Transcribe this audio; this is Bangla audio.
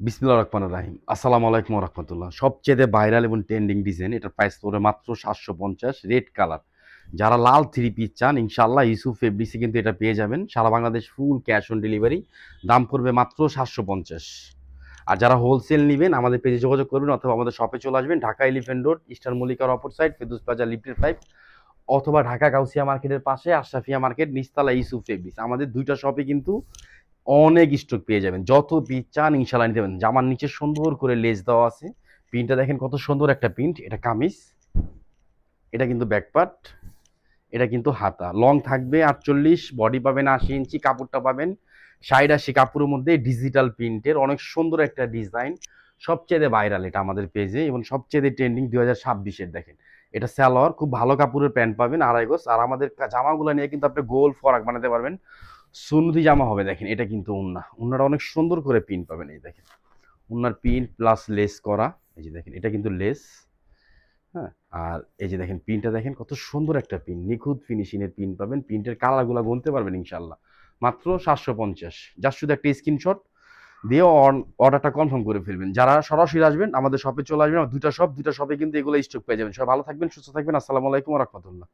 বিসমিল্লাহির রহমানির রহিম। আসসালামু আলাইকুম ওয়া রাহমাতুল্লাহ। সবচেয়ে ভাইরাল এবং ট্রেন্ডিং ডিজাইন, এটার প্রাইস পড়বে মাত্র ৭৫০, রেড কালার। যারা লাল থ্রি পিস চান ইনশাআল্লাহ ইউসুফ ফেব্রিক্সে কিন্তু এটা পেয়ে যাবেন। সারা Bangladesh full cash on delivery. দাম পড়বে মাত্র ৭৫০। আর যারা হোলসেল নিবেন আমাদের পেজে যোগাযোগ করবেন অথবা আমাদের শপে চলে আসবেন। ঢাকা এলিফ্যান্ট রোড, ইস্টার্ন মল্লিকার অপর সাইড, ফেরদৌস প্লাজা লিফটেড 5, অথবা ঢাকা গাউসিয়া মার্কেটের পাশে আশরাফিয়া মার্কেট, নিচতলা ইউসুফ ফেব্রিক্স। আমাদের দুইটা শপে কিন্তু অনেক স্টক পেয়ে যাবেন। যত পিস চান ইনশাল্লাহ নিতে পারেন। জামার নিচে সুন্দর করে লেস দেওয়া আছে। প্রিন্টটা দেখেন কত সুন্দর একটা প্রিন্ট। এটা কামিজ, এটা কিন্তু ব্যাকপার্ট, এটা কিন্তু হাতা। লং থাকবে ৪৮, বডি পাবেন ৮০ ইঞ্চি, কাপড়টা পাবেন ৬০-৮০ কাপড়ের মধ্যে ডিজিটাল প্রিন্টের অনেক সুন্দর একটা ডিজাইন। সবচেয়ে ভাইরাল এটা আমাদের পেজে এবং সবচেয়ে ট্রেন্ডিং ২০২৬-এর। দেখেন এটা স্যালোয়ার, খুব ভালো কাপড়ের প্যান্ট পাবেন ২.৫ গজ। আর আমাদের জামাগুলো নিয়ে কিন্তু আপনি গোল ফরাক বানাতে পারবেন। সুন্নতি জামা হবে। দেখেন এটা কিন্তু উন্নাটা অনেক সুন্দর করে প্রিন্ট পাবেন। এই দেখেন উন্নার প্রিন্ট প্লাস লেস করা। এই যে দেখেন এটা কিন্তু লেস। হ্যাঁ, আর এই যে দেখেন প্রিন্টটা দেখেন কত সুন্দর একটা প্রিন্ট, নিখুঁত ফিনিশিং এর প্রিন্ট পাবেন। প্রিন্টের কালারগুলো গুনতে পারবেন ইনশাল্লাহ। মাত্র ৭৫০। জাস্ট শুধু একটা স্ক্রিনশট দিয়ে অর্ডারটা কনফার্ম করে ফেলবেন। যারা সরাসরি আসবেন আমাদের শপে চলে আসবেন। আমার দুইটা শপে কিন্তু এগুলো স্টক পেয়ে যাবেন। সবাই ভালো থাকবেন, সুস্থ থাকবেন। আসসালামু আলাইকুম ওয়া রাহমাতুল্লাহ।